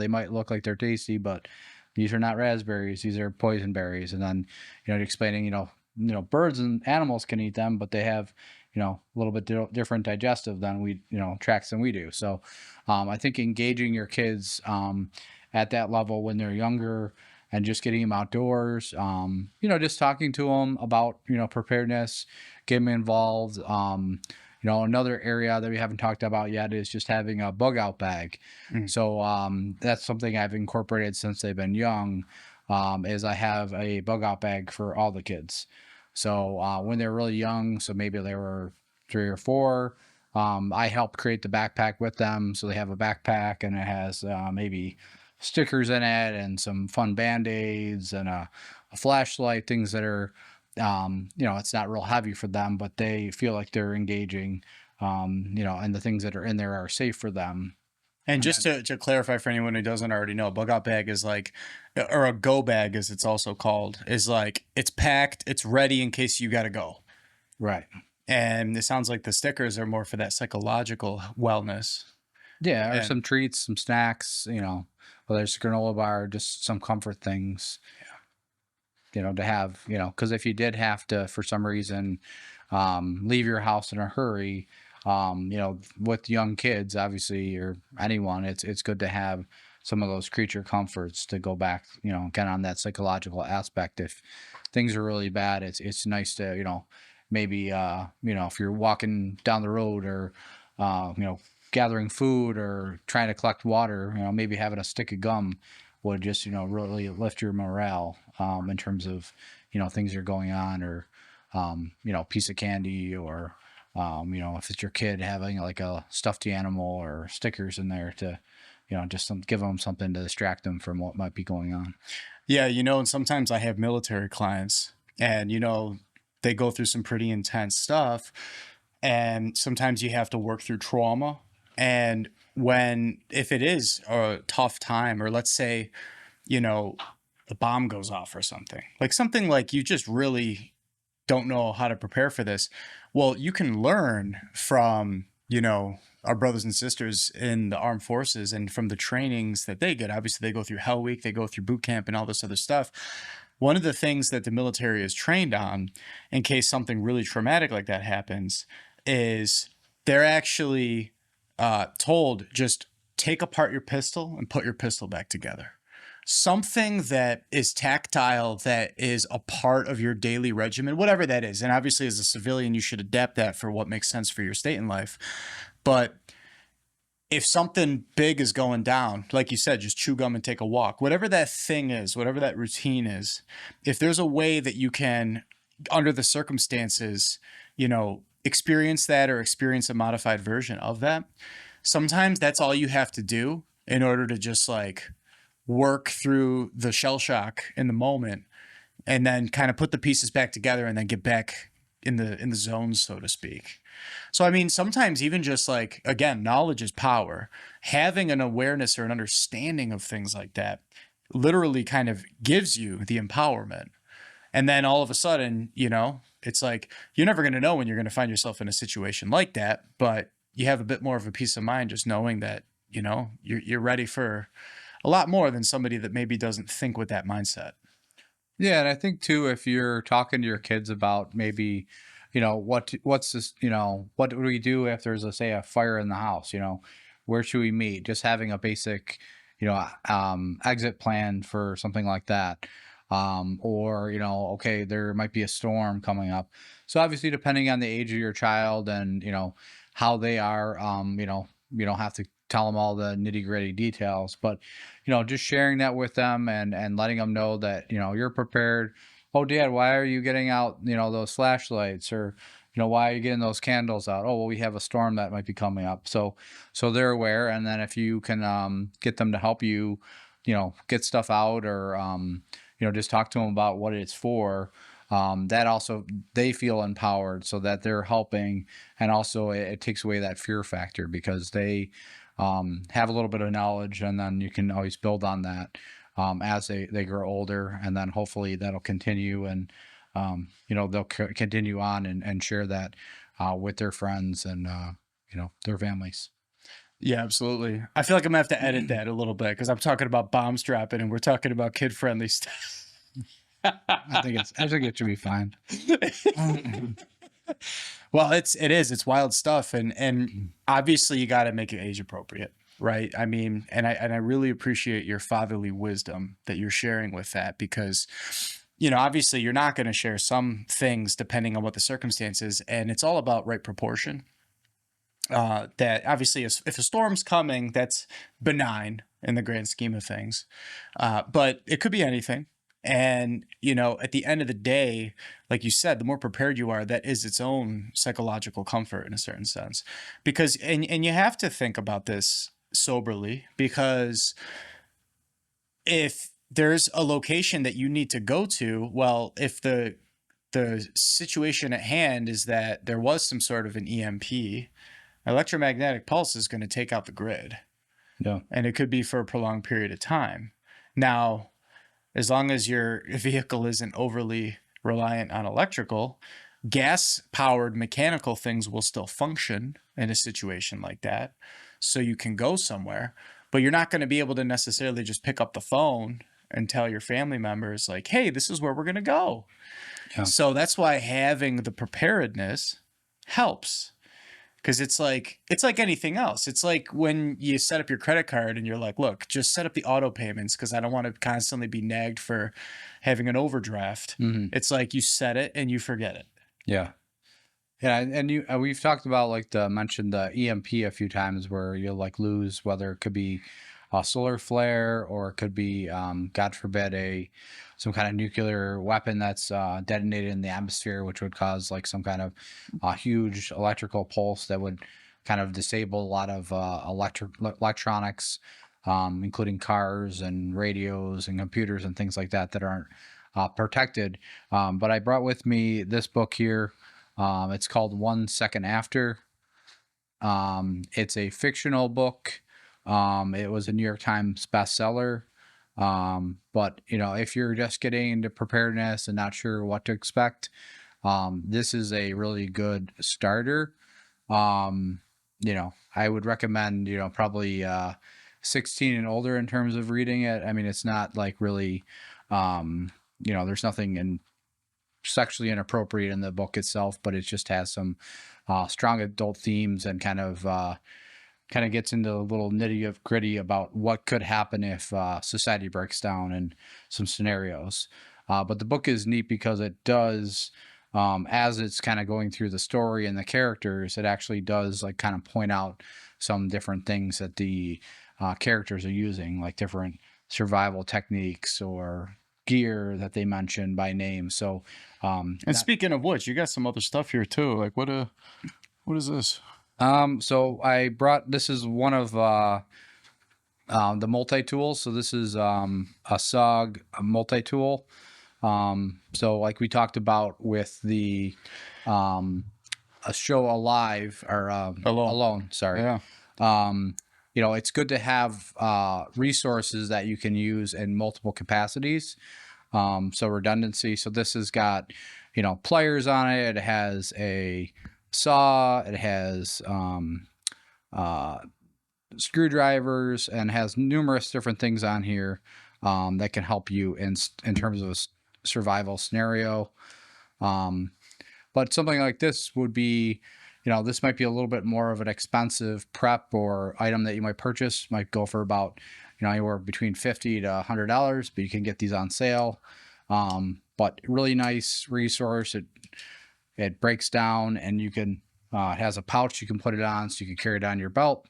They might look like they're tasty, but these are not raspberries. These are poison berries. And then, explaining, birds and animals can eat them, but they have, a little bit different digestive than tracts than we do. So, I think engaging your kids, at that level when they're younger and just getting them outdoors, just talking to them about, preparedness, getting them involved. Another area that we haven't talked about yet is just having a bug out bag. Mm. So that's something I've incorporated since they've been young. Is I have a bug out bag for all the kids. So when they're really young, so maybe they were 3 or 4, I helped create the backpack with them. So they have a backpack and it has maybe stickers in it and some fun band-aids and a flashlight, things that are, it's not real heavy for them, but they feel like they're engaging, and the things that are in there are safe for them. And And just to clarify for anyone who doesn't already know, a bug out bag is like, or a go bag as it's also called, is like it's packed, it's ready in case you got to go. right. And it sounds like the stickers are more for that psychological wellness. Yeah, or And some treats, some snacks, whether it's a granola bar, just some comfort things, to have, because if you did have to, for some reason, leave your house in a hurry, with young kids, obviously, or anyone, it's good to have some of those creature comforts to go back, kind of on that psychological aspect. If things are really bad, it's nice to, maybe, if you're walking down the road or, gathering food or trying to collect water, maybe having a stick of gum would just, really lift your morale, in terms of, things are going on, or, piece of candy, or, if it's your kid having like a stuffed animal or stickers in there to, just give them something to distract them from what might be going on. yeah, and sometimes I have military clients and, they go through some pretty intense stuff. And sometimes you have to work through trauma. And if it is a tough time, or let's say, you know, the bomb goes off or something like you just really don't know how to prepare for this. Well, you can learn from, our brothers and sisters in the armed forces and from the trainings that they get. Obviously, they go through Hell Week, they go through boot camp and all this other stuff. One of the things that the military is trained on, in case something really traumatic like that happens, is they're actually told just take apart your pistol and put your pistol back together. Something that is tactile, that is a part of your daily regimen, whatever that is. And obviously, as a civilian, you should adapt that for what makes sense for your state in life. But if something big is going down, like you said, just chew gum and take a walk, whatever that thing is, whatever that routine is, if there's a way that you can, under the circumstances, experience that or experience a modified version of that, sometimes that's all you have to do in order to just like work through the shell shock in the moment and then kind of put the pieces back together and then get back in the zone, so to speak. So I mean, sometimes even just like, again, knowledge is power. Having an awareness or an understanding of things like that literally kind of gives you the empowerment. And then all of a sudden, it's like you're never going to know when you're going to find yourself in a situation like that, but you have a bit more of a peace of mind just knowing that, you're ready for a lot more than somebody that maybe doesn't think with that mindset. Yeah, and I think too, if you're talking to your kids about maybe, what's this, what do we do if there's, let's say, a fire in the house? Where should we meet? Just having a basic, exit plan for something like that. Or, okay, there might be a storm coming up. So obviously, depending on the age of your child and, how they are, you don't have to tell them all the nitty gritty details, but, just sharing that with them and letting them know that, you're prepared. Oh, Dad, why are you getting out, those flashlights, or, why are you getting those candles out? Oh, well, we have a storm that might be coming up. So they're aware. And then if you can, get them to help you, get stuff out, or, just talk to them about what it's for. That also, they feel empowered so that they're helping. And also it takes away that fear factor because they, have a little bit of knowledge, and then you can always build on that, as they grow older, and then hopefully that'll continue, and they'll continue on and share that with their friends and their families. Yeah, absolutely. I feel like I'm gonna have to edit that a little bit because I'm talking about bomb strapping and we're talking about kid friendly stuff. I think it should be fine. Well, it's wild stuff, and obviously you got to make it age appropriate, right? I mean, and I really appreciate your fatherly wisdom that you're sharing with that because, obviously you're not going to share some things depending on what the circumstances, and it's all about right proportion. That obviously, if a storm's coming, that's benign in the grand scheme of things, but it could be anything. And, at the end of the day, like you said, the more prepared you are, that is its own psychological comfort in a certain sense. Because, and you have to think about this soberly, because if there's a location that you need to go to, well, if the situation at hand is that there was some sort of an EMP, electromagnetic pulse is going to take out the grid. Yeah. And it could be for a prolonged period of time. Now, as long as your vehicle isn't overly reliant on electrical, gas powered mechanical things will still function in a situation like that. So you can go somewhere, but you're not going to be able to necessarily just pick up the phone and tell your family members, like, hey, this is where we're going to go. Yeah. So that's why having the preparedness helps. Because it's like anything else. It's like when you set up your credit card and you're like, look, just set up the auto payments because I don't want to constantly be nagged for having an overdraft. It's like you set it and you forget it. Yeah. Yeah, and we've talked about mentioned the EMP a few times where you'll lose, whether it could be a solar flare or it could be, God forbid, some kind of nuclear weapon that's detonated in the atmosphere, which would cause some kind of huge electrical pulse that would kind of disable a lot of electronics, including cars and radios and computers and things like that that aren't protected. But I brought with me this book here. It's called 1 Second After. It's a fictional book. It was a New York Times bestseller. But if you're just getting into preparedness and not sure what to expect, this is a really good starter. I would recommend, probably 16 and older in terms of reading it. I mean, it's not really, there's nothing sexually inappropriate in the book itself, but it just has some strong adult themes and kind of gets into a little nitty of gritty about what could happen if society breaks down in some scenarios. But the book is neat because it does, as it's kind of going through the story and the characters, it actually does kind of point out some different things that the characters are using, like different survival techniques or gear that they mention by name. So, and speaking of which, you got some other stuff here too. Like what is this? So I brought, this is one of the multi-tools. So this is a SOG multi-tool. So like we talked about with the a show Alive or Alone, sorry. Yeah. It's good to have resources that you can use in multiple capacities. So redundancy. So this has got, pliers on it. It has a saw. It has screwdrivers and has numerous different things on here that can help you in terms of a survival scenario. But something like this would be, this might be a little bit more of an expensive prep or item that you might purchase. Might go for about, anywhere between $50 to $100, but you can get these on sale. But really nice resource. It breaks down and you can, it has a pouch you can put it on so you can carry it on your belt.